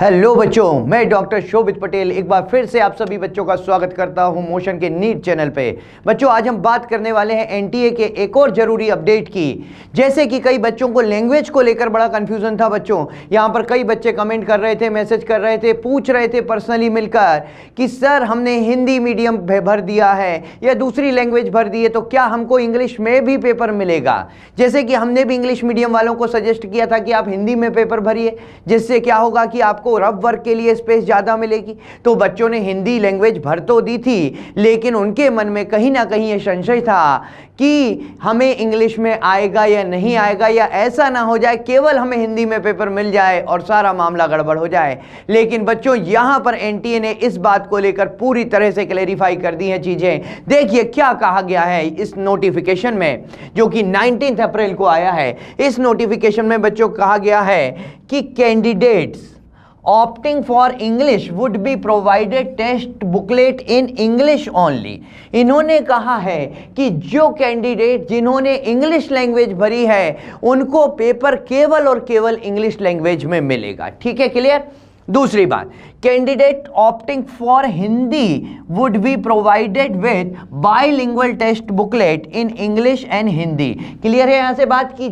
Hello बच्चों, मैं doctor शोभित पटेल एक बार फिर से आप सभी बच्चों का स्वागत करता हूं मोशन के नीट चैनल पे। बच्चों, आज हम बात करने वाले हैं एनटीए के एक और जरूरी अपडेट की। जैसे कि कई बच्चों को लैंग्वेज को लेकर बड़ा कंफ्यूजन था। बच्चों, यहां पर कई बच्चे कमेंट कर रहे थे, मैसेज कर रहे थे, पूछ रहे थे पर्सनली मिलकर कि सर हमने हिंदी मीडियम भर दिया है या दूसरी लैंग्वेज भर दी है, तो क्या हमको इंग्लिश में भी पेपर मिलेगा? जैसे कि हमने भी इंग्लिश मीडियम वालों को सजेस्ट किया था कि आप हिंदी में पेपर भरिए, जिससे क्या होगा कि आपको रफ वर्क के लिए स्पेस ज्यादा मिलेगी। तो बच्चों ने हिंदी लैंग्वेज भर तो दी थी, लेकिन उनके मन में कहीं ना कहीं यह संशय था कि हमें इंग्लिश में आएगा या नहीं आएगा, या ऐसा ना हो जाए केवल हमें हिंदी में पेपर मिल जाए और सारा मामला गड़बड़ हो जाए। लेकिन बच्चों, यहां पर एनटीए ने इस बात को लेकर पूरी तरह से क्लेरिफाई कर दी हैं चीजें। देखिए क्या कहा गया है इस नोटिफिकेशन में, जो कि 19 अप्रैल को आया है। इस नोटिफिकेशन में बच्चों कहा गया है कि candidates opting for English would be provided test booklet in English only। इन्होंने कहा है कि जो कैंडिडेट जिन्होंने इंग्लिश लैंग्वेज भरी है उनको पेपर केवल और केवल इंग्लिश लैंग्वेज में मिलेगा। ठीक है, क्लियर? दूसरी बात, candidate opting for Hindi would be provided with bilingual test booklet in English and Hindi. Clear है यहां से बात की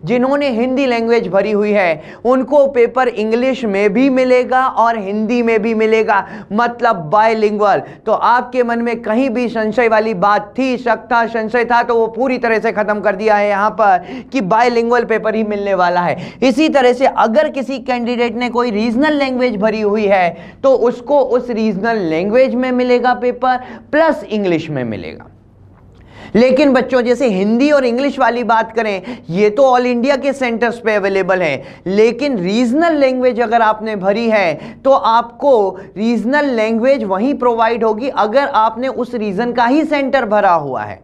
जिन्होंने हिंदी लैंग्वेज भरी हुई है उनको पेपर इंग्लिश में भी मिलेगा और हिंदी में भी मिलेगा, मतलब बाइलिंगुअल। तो आपके मन में कहीं भी संशय वाली बात थी, शक था, संशय था, तो वो पूरी तरह से खत्म कर दिया है यहां पर कि बाइलिंगुअल पेपर ही मिलने वाला है। इसी तरह से अगर किसी कैंडिडेट ने कोई रीजनल लैंग्वेज भरी हुई है तो उसको उस रीजनल लैंग्वेज में मिलेगा पेपर प्लस इंग्लिश में मिलेगा। लेकिन बच्चों, जैसे हिंदी और इंग्लिश वाली बात करें, ये तो ऑल इंडिया के सेंटर्स पे अवेलेबल है, लेकिन रीजनल लैंग्वेज अगर आपने भरी है तो आपको रीजनल लैंग्वेज वहीं प्रोवाइड होगी अगर आपने उस रीजन का ही सेंटर भरा हुआ है।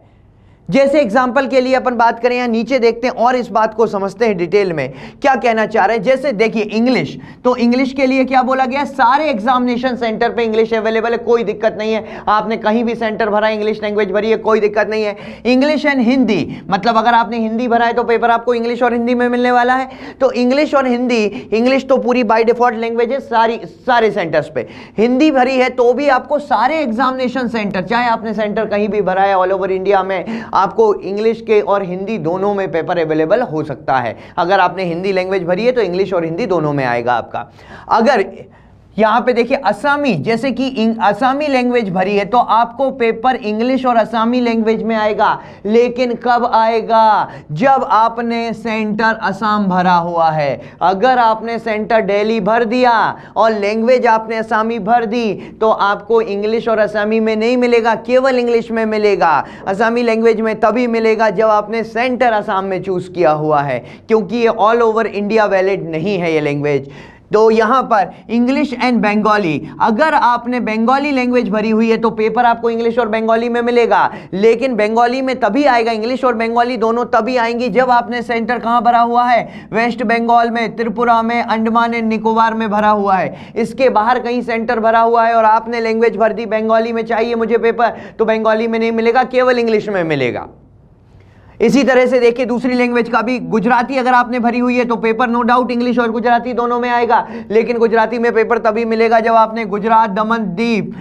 जैसे एग्जाम्पल के लिए अपन बात करें, यहां नीचे देखते हैं और इस बात को समझते हैं डिटेल में क्या कहना चाह रहे हैं। जैसे देखिए इंग्लिश, तो इंग्लिश के लिए क्या बोला गया, सारे एग्जामिनेशन सेंटर पे इंग्लिश अवेलेबल है, कोई दिक्कत नहीं है। आपने कहीं भी सेंटर भरा, इंग्लिश लैंग्वेज भरी है, कोई दिक्कत नहीं है। इंग्लिश एंड हिंदी, मतलब अगर आपने हिंदी भरा है तो पेपर आपको इंग्लिश और हिंदी में मिलने वाला है। तो इंग्लिश और हिंदी, इंग्लिश तो पूरी बाय डिफॉल्ट लैंग्वेज है सारे सेंटर्स पे, हिंदी भरी है तो भी आपको सारे एग्जामिनेशन सेंटर, चाहे आपने सेंटर कहीं भी भरा है ऑल ओवर इंडिया में, आपको इंग्लिश के और हिंदी दोनों में पेपर अवेलेबल हो सकता है। अगर आपने हिंदी लैंग्वेज भरी है तो इंग्लिश और हिंदी दोनों में आएगा आपका। अगर यहां पे देखिए असमी, जैसे कि असमी लैंग्वेज भरी है तो आपको पेपर इंग्लिश और असमी लैंग्वेज में आएगा, लेकिन कब आएगा, जब आपने सेंटर असम भरा हुआ है। अगर आपने सेंटर दिल्ली भर दिया और लैंग्वेज आपने असमी भर दी तो आपको इंग्लिश और असमी में नहीं मिलेगा, केवल इंग्लिश में मिलेगा। असमी लैंग्वेज में तभी मिलेगा जब आपने सेंटर असम में चूज किया हुआ है, क्योंकि ये ऑल ओवर इंडिया वैलिड नहीं है ये लैंग्वेज। तो यहां पर इंग्लिश एंड बंगाली, अगर आपने बंगाली लैंग्वेज भरी हुई है तो पेपर आपको इंग्लिश और बंगाली में मिलेगा, लेकिन बंगाली में तभी आएगा, इंग्लिश और बंगाली दोनों तभी आएंगी जब आपने सेंटर कहां भरा हुआ है, वेस्ट बंगाल में, त्रिपुरा में, अंडमान एंड निकोबार में भरा हुआ है। इसके बाहर कहीं सेंटर भरा हुआ है और आपने लैंग्वेज भर दी बंगाली में, चाहिए मुझे पेपर, तो बंगाली में नहीं मिलेगा, केवल इंग्लिश में मिलेगा। इसी तरह से देखिए दूसरी लैंग्वेज का भी, गुजराती अगर आपने भरी हुई है तो पेपर नो डाउट इंग्लिश और गुजराती दोनों में आएगा, लेकिन गुजराती में पेपर तभी मिलेगा जब आपने गुजरात, दमन, दीव,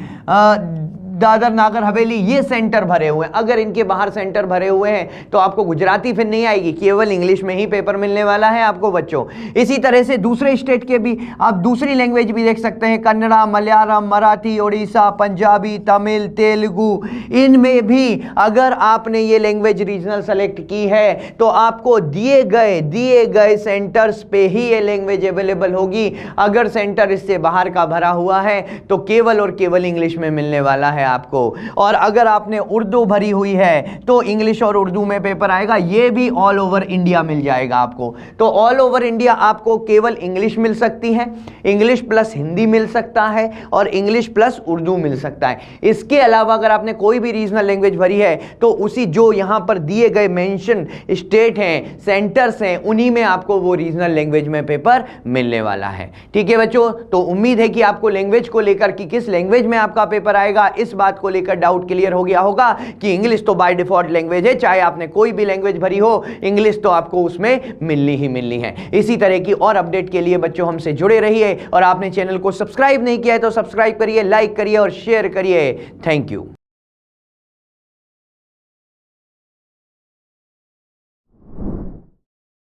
दादर, नागर हवेली ये सेंटर भरे हुए हैं। अगर इनके बाहर सेंटर भरे हुए हैं तो आपको गुजराती फिर नहीं आएगी, केवल इंग्लिश में ही पेपर मिलने वाला है आपको बच्चों। इसी तरह से दूसरे स्टेट के भी आप दूसरी लैंग्वेज भी देख सकते हैं, कन्नड़ा, मलयालम, मराठी, ओडिशा, पंजाबी, तमिल, तेलुगु, इनमें भी अगर आपने ये लैंग्वेज रीजनल सेलेक्ट की है तो आपको दिए गए सेंटर्स पे ही ये लैंग्वेज अवेलेबल होगी। अगर सेंटर इससे बाहर का भरा हुआ है तो केवल और केवल इंग्लिश में मिलने वाला है आपको। और अगर आपने उर्दू भरी हुई है तो इंग्लिश और उर्दू में पेपर आएगा, ये भी ऑल ओवर इंडिया मिल जाएगा आपको। तो ऑल ओवर इंडिया आपको केवल इंग्लिश मिल सकती है, इंग्लिश प्लस हिंदी मिल सकता है और इंग्लिश प्लस उर्दू मिल सकता है। इसके अलावा अगर आपने कोई भी रीजनल लैंग्वेज भरी है तो उसी जो यहां पर दिए गए मेंशन स्टेट हैं, सेंटर्स हैं, उन्हीं में आपको वो रीजनल लैंग्वेज में पेपर मिलने वाला है। ठीक है बच्चों, तो उम्मीद है कि आपको लैंग्वेज को लेकर कि किस लैंग्वेज में आपका पेपर आएगा इस बात को लेकर डाउट क्लियर हो गया होगा कि इंग्लिश तो बाय डिफॉल्ट लैंग्वेज है, चाहे आपने कोई भी लैंग्वेज भरी हो, इंग्लिश तो आपको उसमें मिलनी ही मिलनी है। इसी तरह की और अपडेट के लिए बच्चों हमसे जुड़े रहिए, और आपने चैनल को सब्सक्राइब नहीं किया है तो सब्सक्राइब करिए, लाइक करिए और शेयर करिए। Thank you.